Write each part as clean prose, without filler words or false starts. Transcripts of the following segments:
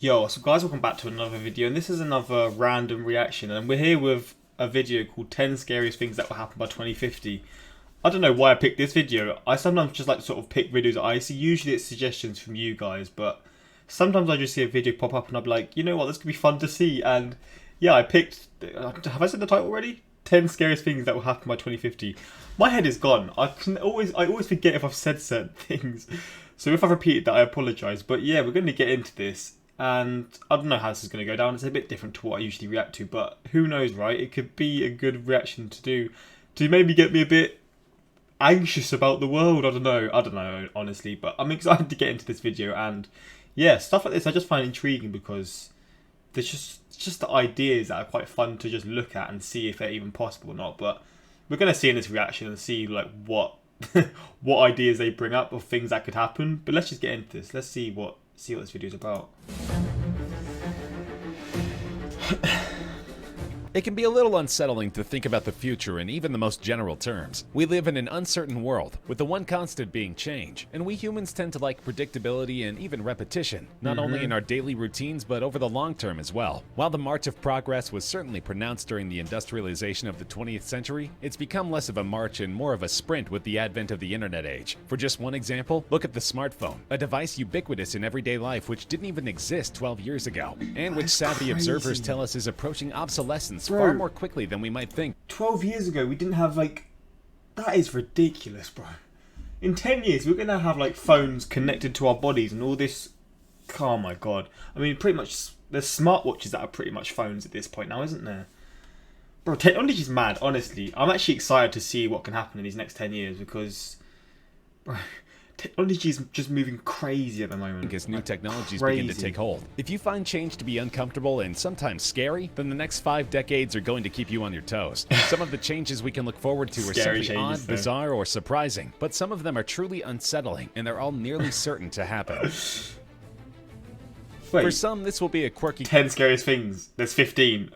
Yo, so guys, welcome back to another video, and this is another random reaction, and we're here with a video called 10 Scariest Things That Will Happen by 2050. I don't know why I picked this video. I sometimes just like to sort of pick videos that I see. Usually it's suggestions from you guys, but sometimes I just see a video pop up and I'm like, you know what, this could be fun to see, and yeah, I picked, have I said the title already? 10 Scariest Things That Will Happen by 2050. My head is gone. I always forget if I've said certain things. So if I've repeated that, I apologise. But yeah, we're going to get into this. And I don't know how this is going to go down. It's a bit different to what I usually react to, but who knows, right? It could be a good reaction to do to maybe get me a bit anxious about the world. I don't know, honestly, but I'm excited to get into this video. And yeah, stuff like this I just find intriguing because there's just the ideas that are quite fun to just look at and see if they're even possible or not. But we're going to see in this reaction and see like what what ideas they bring up of things that could happen. But let's just get into this. Let's see what this video is about. It can be a little unsettling to think about the future in even the most general terms. We live in an uncertain world, with the one constant being change, and we humans tend to like predictability and even repetition, not only in our daily routines but over the long term as well. While the march of progress was certainly pronounced during the industrialization of the 20th century, it's become less of a march and more of a sprint with the advent of the internet age. For just one example, look at the smartphone, a device ubiquitous in everyday life which didn't even exist 12 years ago, and which savvy observers tell us is approaching obsolescence far more quickly than we might think. 12 years ago, we didn't have like... That is ridiculous, bro. In 10 years, we're going to have like phones connected to our bodies and all this... Oh my god. I mean, pretty much, there's smartwatches that are pretty much phones at this point now, isn't there? Bro, technology's mad, honestly. I'm actually excited to see what can happen in these next 10 years because... Bro, technology is just moving crazy at the moment. As new technologies begin to take hold. If you find change to be uncomfortable and sometimes scary, then the next 5 decades are going to keep you on your toes. Some of the changes we can look forward to are simply odd, bizarre, or surprising, but some of them are truly unsettling, and they're all nearly certain to happen. Wait, for some, this will be a quirky 10 scariest things. There's 15.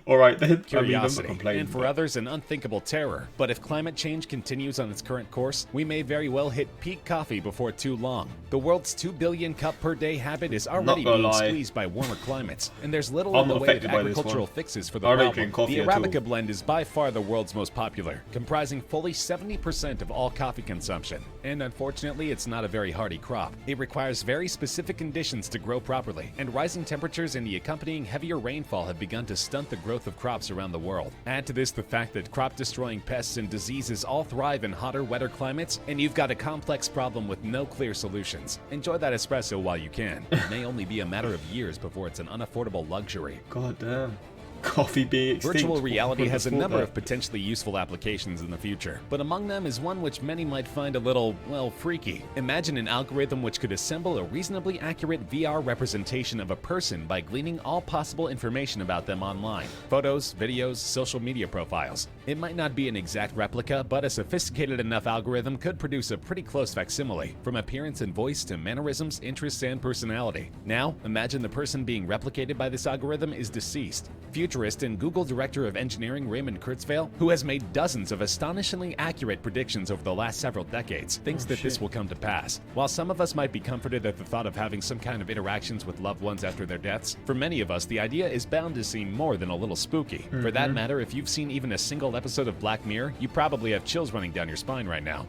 Alright then, curiosity, and for others an unthinkable terror. But if climate change continues on its current course, we may very well hit peak coffee before too long. The world's 2 billion cup per day habit is already being squeezed by warmer climates, and there's little in the way of agricultural fixes for the problem. The Arabica blend is by far the world's most popular, comprising fully 70% of all coffee consumption. And unfortunately, it's not a very hardy crop. It requires very specific conditions to grow properly, and rising temperatures and the accompanying heavier rainfall have begun to stunt the growth of crops around the world. Add to this the fact that crop-destroying pests and diseases all thrive in hotter, wetter climates, and you've got a complex problem with no clear solutions. Enjoy that espresso while you can. It may only be a matter of years before it's an unaffordable luxury. God damn. Coffee being extinct. Virtual reality has a number of potentially useful applications in the future, but among them is one which many might find a little, well, freaky. Imagine an algorithm which could assemble a reasonably accurate VR representation of a person by gleaning all possible information about them online. Photos, videos, social media profiles. It might not be an exact replica, but a sophisticated enough algorithm could produce a pretty close facsimile, from appearance and voice to mannerisms, interests, and personality. Now, imagine the person being replicated by this algorithm is deceased. Futurist and Google Director of Engineering Raymond Kurzweil, who has made dozens of astonishingly accurate predictions over the last several decades, thinks that this will come to pass. While some of us might be comforted at the thought of having some kind of interactions with loved ones after their deaths, for many of us the idea is bound to seem more than a little spooky. For that matter, if you've seen even a single episode of Black Mirror, you probably have chills running down your spine right now.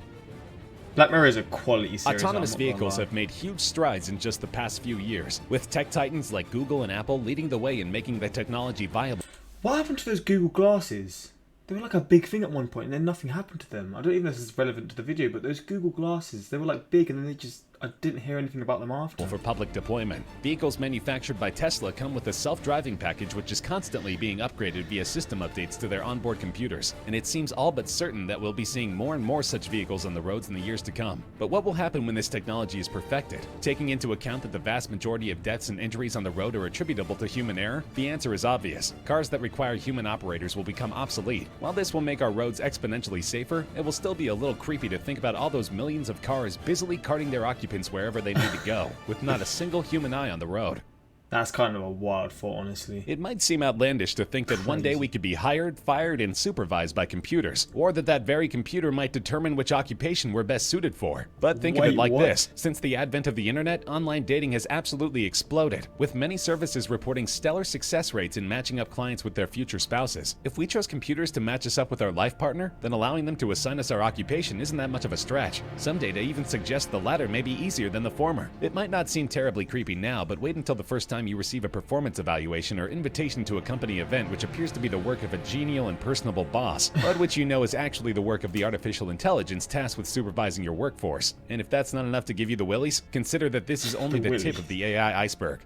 Black Mirror is a quality series. Autonomous vehicles have made huge strides in just the past few years, with tech titans like Google and Apple leading the way in making the technology viable. What happened to those Google glasses? They were like a big thing at one point and then nothing happened to them. I don't even know if this is relevant to the video, but those Google glasses, they were like big and then I didn't hear anything about them after. For public deployment, vehicles manufactured by Tesla come with a self-driving package which is constantly being upgraded via system updates to their onboard computers, and it seems all but certain that we'll be seeing more and more such vehicles on the roads in the years to come. But what will happen when this technology is perfected? Taking into account that the vast majority of deaths and injuries on the road are attributable to human error, the answer is obvious. Cars that require human operators will become obsolete. While this will make our roads exponentially safer, it will still be a little creepy to think about all those millions of cars busily carting their occupants wherever they need to go, with not a single human eye on the road. That's kind of a wild thought, honestly. It might seem outlandish to think that one day we could be hired, fired, and supervised by computers, or that that very computer might determine which occupation we're best suited for. But think of it like this. Since the advent of the internet, online dating has absolutely exploded, with many services reporting stellar success rates in matching up clients with their future spouses. If we chose computers to match us up with our life partner, then allowing them to assign us our occupation isn't that much of a stretch. Some data even suggests the latter may be easier than the former. It might not seem terribly creepy now, but wait until the first time you receive a performance evaluation or invitation to a company event which appears to be the work of a genial and personable boss, but which you know is actually the work of the artificial intelligence tasked with supervising your workforce. And if that's not enough to give you the willies, consider that this is only the tip of the AI iceberg.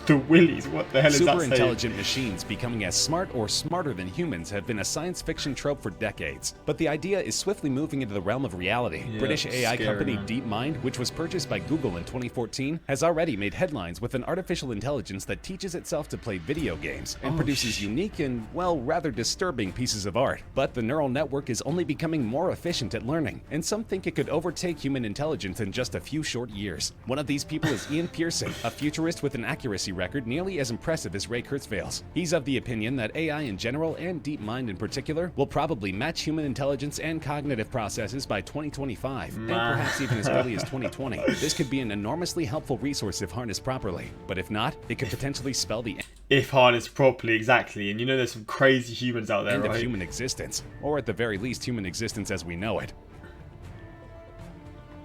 The willies? What the hell is that saying? Superintelligent machines becoming as smart or smarter than humans have been a science fiction trope for decades, but the idea is swiftly moving into the realm of reality. British AI company DeepMind, which was purchased by Google in 2014, has already made headlines with an artificial intelligence that teaches itself to play video games and produces unique and, well, rather disturbing pieces of art. But the neural network is only becoming more efficient at learning, and some think it could overtake human intelligence in just a few short years. One of these people is Ian Pearson, a futurist with an accuracy record nearly as impressive as Ray Kurzweil's. He's of the opinion that AI in general, and DeepMind in particular, will probably match human intelligence and cognitive processes by 2025, and perhaps even as early as 2020. This could be an enormously helpful resource if harnessed properly, but if not, it could potentially spell the if harnessed properly, exactly. And you know there's some crazy humans out there, end right? of human existence, or at the very least human existence as we know it.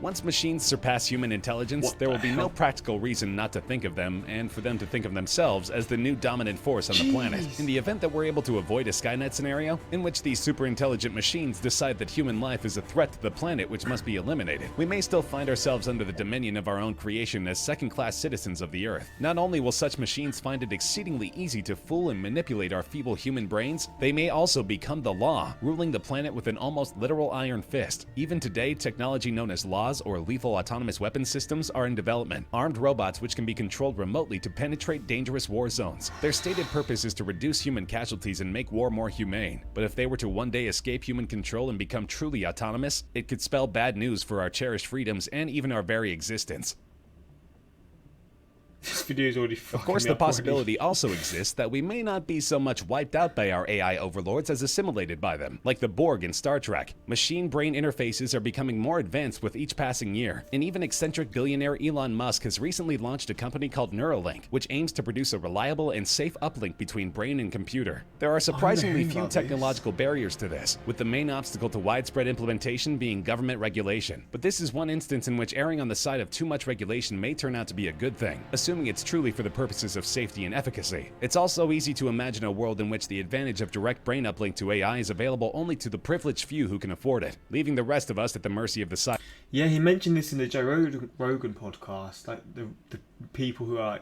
Once machines surpass human intelligence, there will be no practical reason not to think of them, and for them to think of themselves as the new dominant force on the planet. In the event that we're able to avoid a Skynet scenario, in which these superintelligent machines decide that human life is a threat to the planet which must be eliminated, we may still find ourselves under the dominion of our own creation as second-class citizens of the Earth. Not only will such machines find it exceedingly easy to fool and manipulate our feeble human brains, they may also become the law, ruling the planet with an almost literal iron fist. Even today, technology known as laws or lethal autonomous weapon systems are in development, armed robots which can be controlled remotely to penetrate dangerous war zones. Their stated purpose is to reduce human casualties and make war more humane, but if they were to one day escape human control and become truly autonomous, it could spell bad news for our cherished freedoms and even our very existence. This video is already fucking Of course, me the up already. possibility also exists that we may not be so much wiped out by our AI overlords as assimilated by them, like the Borg in Star Trek. Machine-brain interfaces are becoming more advanced with each passing year, and even eccentric billionaire Elon Musk has recently launched a company called Neuralink, which aims to produce a reliable and safe uplink between brain and computer. There are surprisingly few technological barriers to this, with the main obstacle to widespread implementation being government regulation. But this is one instance in which erring on the side of too much regulation may turn out to be a good thing, assuming it's truly for the purposes of safety and efficacy. It's also easy to imagine a world in which the advantage of direct brain uplink to AI is available only to the privileged few who can afford it, leaving the rest of us at the mercy of the side. Yeah, he mentioned this in the Joe Rogan podcast. Like the people who are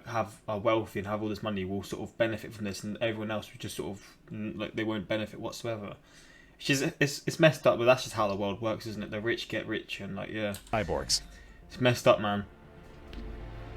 wealthy and have all this money will sort of benefit from this, and everyone else will just sort of like they won't benefit whatsoever. It's messed up, but that's just how the world works, isn't it? The rich get richer, and Cyborgs. It's messed up, man.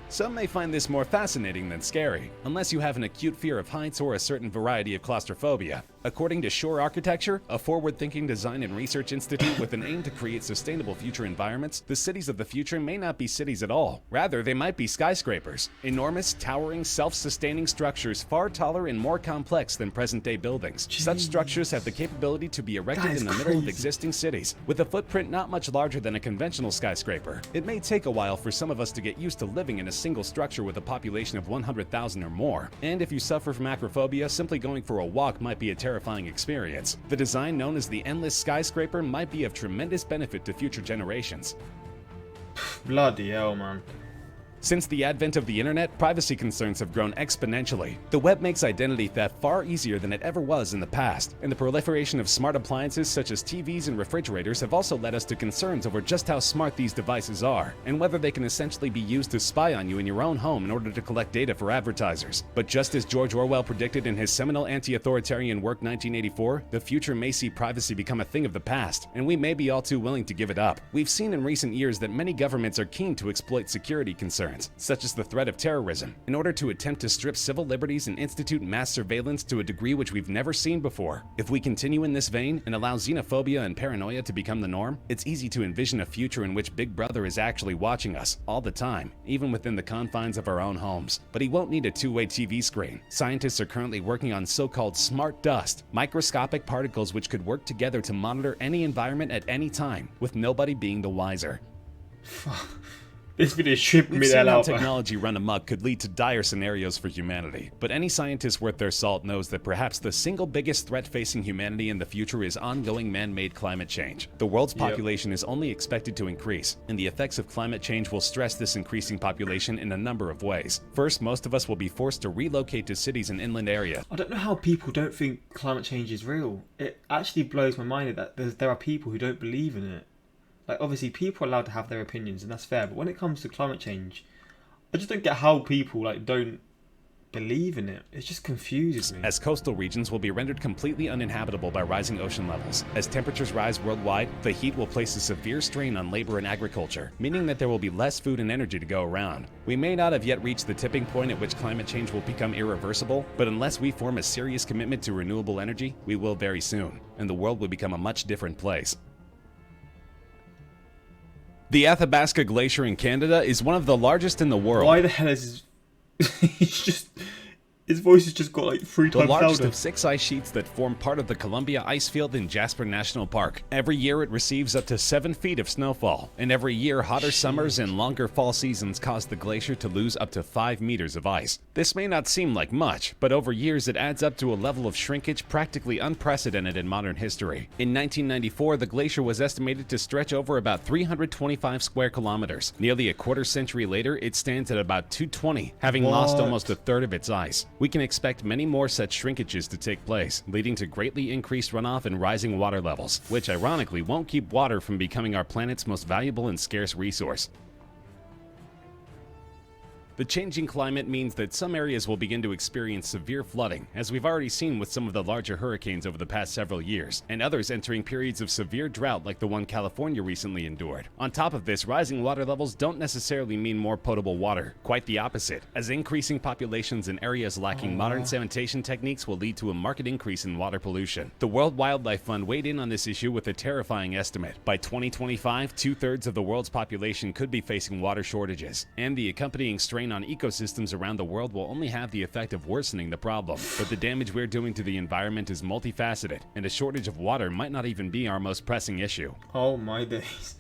Some may find this more fascinating than scary, unless you have an acute fear of heights or a certain variety of claustrophobia. According to Shore Architecture, a forward-thinking design and research institute with an aim to create sustainable future environments, the cities of the future may not be cities at all. Rather, they might be skyscrapers, enormous, towering, self-sustaining structures far taller and more complex than present-day buildings. Such structures have the capability to be erected in the middle of existing cities, with a footprint not much larger than a conventional skyscraper. It may take a while for some of us to get used to living in a single structure with a population of 100,000 or more, and if you suffer from acrophobia, simply going for a walk might be a terrifying experience. The design known as the endless skyscraper might be of tremendous benefit to future generations. Bloody hell, man. Since the advent of the internet, privacy concerns have grown exponentially. The web makes identity theft far easier than it ever was in the past, and the proliferation of smart appliances such as TVs and refrigerators have also led us to concerns over just how smart these devices are, and whether they can essentially be used to spy on you in your own home in order to collect data for advertisers. But just as George Orwell predicted in his seminal anti-authoritarian work 1984, the future may see privacy become a thing of the past, and we may be all too willing to give it up. We've seen in recent years that many governments are keen to exploit security concerns, concerns, such as the threat of terrorism, in order to attempt to strip civil liberties and institute mass surveillance to a degree which we've never seen before. If we continue in this vein and allow xenophobia and paranoia to become the norm, it's easy to envision a future in which Big Brother is actually watching us all the time, even within the confines of our own homes. But he won't need a two-way TV screen. Scientists are currently working on so-called smart dust, microscopic particles which could work together to monitor any environment at any time, with nobody being the wiser. This video tripped me the hell out. Technology run amok could lead to dire scenarios for humanity, but any scientist worth their salt knows that perhaps the single biggest threat facing humanity in the future is ongoing man-made climate change. The world's population is only expected to increase, and the effects of climate change will stress this increasing population in a number of ways. First, most of us will be forced to relocate to cities and inland areas. I don't know how people don't think climate change is real. It actually blows my mind that there are people who don't believe in it. Like, obviously, people are allowed to have their opinions, and that's fair. But when it comes to climate change, I just don't get how people don't believe in it. It just confuses me. As coastal regions will be rendered completely uninhabitable by rising ocean levels. As temperatures rise worldwide, the heat will place a severe strain on labor and agriculture, meaning that there will be less food and energy to go around. We may not have yet reached the tipping point at which climate change will become irreversible, but unless we form a serious commitment to renewable energy, we will very soon, and the world will become a much different place. The Athabasca Glacier in Canada is one of the largest in the world. Why the hell is his voice has just got like 3 times louder. The largest of 6 ice sheets that form part of the Columbia Ice Field in Jasper National Park. Every year it receives up to 7 feet of snowfall, and every year hotter summers and longer fall seasons cause the glacier to lose up to 5 meters of ice. This may not seem like much, but over years it adds up to a level of shrinkage practically unprecedented in modern history. In 1994, the glacier was estimated to stretch over about 325 square kilometers. Nearly a quarter century later, it stands at about 220, having lost almost a third of its ice. We can expect many more such shrinkages to take place, leading to greatly increased runoff and rising water levels, which ironically won't keep water from becoming our planet's most valuable and scarce resource. The changing climate means that some areas will begin to experience severe flooding, as we've already seen with some of the larger hurricanes over the past several years, and others entering periods of severe drought like the one California recently endured. On top of this, rising water levels don't necessarily mean more potable water. Quite the opposite, as increasing populations in areas lacking modern sanitation techniques will lead to a marked increase in water pollution. The World Wildlife Fund weighed in on this issue with a terrifying estimate. By 2025, 2/3 of the world's population could be facing water shortages, and the accompanying strain on ecosystems around the world will only have the effect of worsening the problem. But the damage we're doing to the environment is multifaceted, and a shortage of water might not even be our most pressing issue. Oh my days.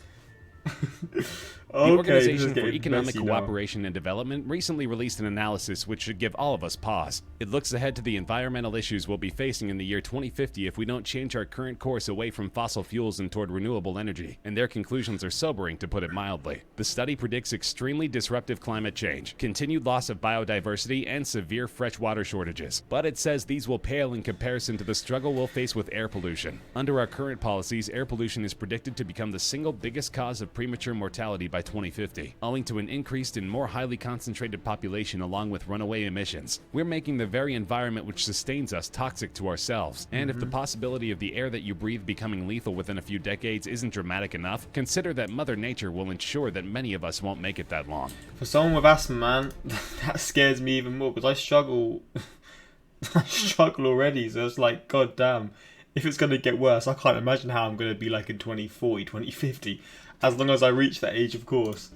The Organization for Economic Cooperation and Development recently released an analysis which should give all of us pause. It looks ahead to the environmental issues we'll be facing in the year 2050 if we don't change our current course away from fossil fuels and toward renewable energy, and their conclusions are sobering, to put it mildly. The study predicts extremely disruptive climate change, continued loss of biodiversity, and severe freshwater shortages. But it says these will pale in comparison to the struggle we'll face with air pollution. Under our current policies, air pollution is predicted to become the single biggest cause of premature mortality by 2050, owing to an increased and more highly concentrated population along with runaway emissions. We're making the very environment which sustains us toxic to ourselves, and if the possibility of the air that you breathe becoming lethal within a few decades isn't dramatic enough, consider that Mother Nature will ensure that many of us won't make it that long. For someone with asthma, man, that scares me even more, because I struggle I struggle already, so it's like, god damn, if it's going to get worse, I can't imagine how I'm going to be like in 2040, 2050. As long as I reach that age, of course.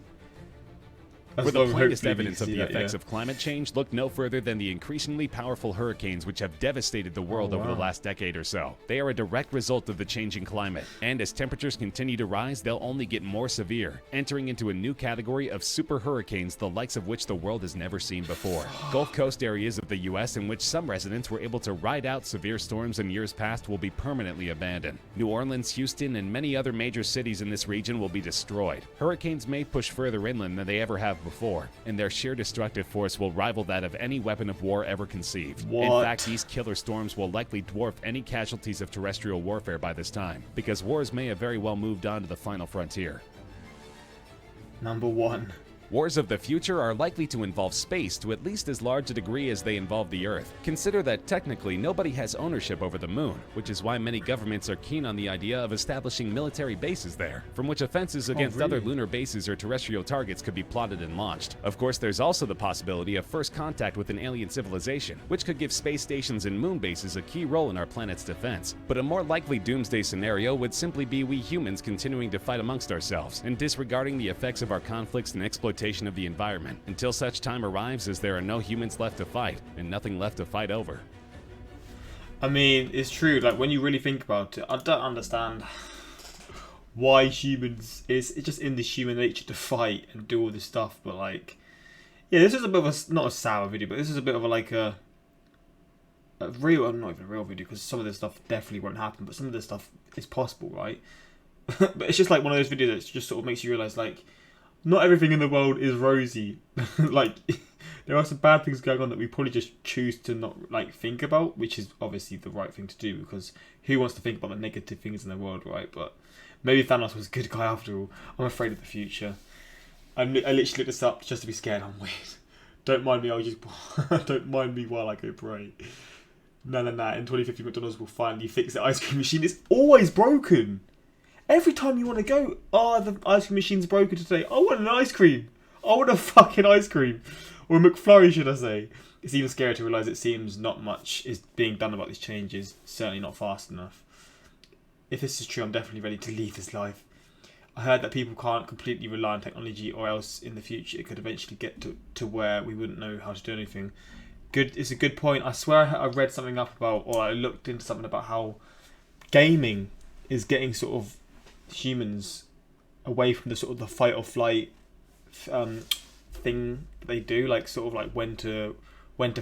For the plainest evidence of the effects of climate change, look no further than the increasingly powerful hurricanes which have devastated the world over the last decade or so. They are a direct result of the changing climate, and as temperatures continue to rise, they'll only get more severe, entering into a new category of super hurricanes, the likes of which the world has never seen before. Gulf Coast areas of the U.S. in which some residents were able to ride out severe storms in years past will be permanently abandoned. New Orleans, Houston, and many other major cities in this region will be destroyed. Hurricanes may push further inland than they ever have before, and their sheer destructive force will rival that of any weapon of war ever conceived. In fact, these killer storms will likely dwarf any casualties of terrestrial warfare by this time, because wars may have very well moved on to the final frontier. Number 1. Wars of the future are likely to involve space to at least as large a degree as they involve the Earth. Consider that technically nobody has ownership over the moon, which is why many governments are keen on the idea of establishing military bases there, from which offenses against other lunar bases or terrestrial targets could be plotted and launched. Of course, there's also the possibility of first contact with an alien civilization, which could give space stations and moon bases a key role in our planet's defense. But a more likely doomsday scenario would simply be we humans continuing to fight amongst ourselves and disregarding the effects of our conflicts and exploitation of the environment until such time arrives as there are no humans left to fight and nothing left to fight over. I mean, it's true. Like, when you really think about it, I don't understand why humans... It's just in the human nature to fight and do all this stuff. But, like... Yeah, this is a bit of a... Not a sour video, but this is a bit of a, like, a real... Not even a real video, because some of this stuff definitely won't happen. But some of this stuff is possible, right? But it's just, like, one of those videos that just sort of makes you realise, like... Not everything in the world is rosy. Like, there are some bad things going on that we probably just choose to not, like, think about, which is obviously the right thing to do, because who wants to think about the negative things in the world, right? But maybe Thanos was a good guy after all. I'm afraid of the future. I literally looked this up just to be scared. I'm weird. Don't mind me. Don't mind me while I go pray. No. In 2050, McDonald's will finally fix the ice cream machine. It's always broken. Every time you want to go, oh, the ice cream machine's broken today. I want an ice cream. I want a fucking ice cream. Or a McFlurry, should I say. It's even scary to realise it seems not much is being done about these changes. Certainly not fast enough. If this is true, I'm definitely ready to leave this life. I heard that people can't completely rely on technology, or else in the future it could eventually get to where we wouldn't know how to do anything. It's a good point. I swear I read something up about, or I looked into something about how gaming is getting sort of humans away from the sort of the fight or flight thing they do, like sort of like when to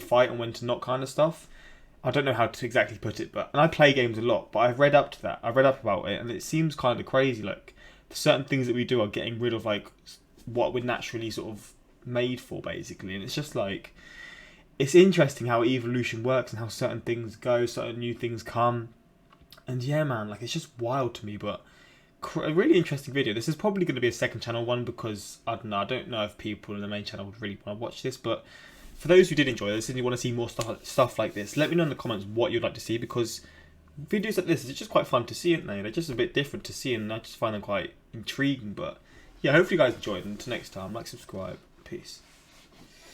fight and when to not kind of stuff. I don't know how to exactly put it, and I play games a lot, but I've read up to that. I've read up about it, and it seems kind of crazy. Like, certain things that we do are getting rid of like what we're naturally sort of made for, basically. And it's just like, it's interesting how evolution works and how certain things go, certain new things come. And yeah, man, like, it's just wild to me, but a really interesting video. This is probably going to be a second channel one, because I don't know if people in the main channel would really want to watch this. But for those who did enjoy this and you want to see more stuff like this, let me know in the comments what you'd like to see, because videos like this is just quite fun to see, aren't they? They're just a bit different to see, and I just find them quite intriguing. But yeah, hopefully you guys enjoyed, and until next time, like, subscribe, peace.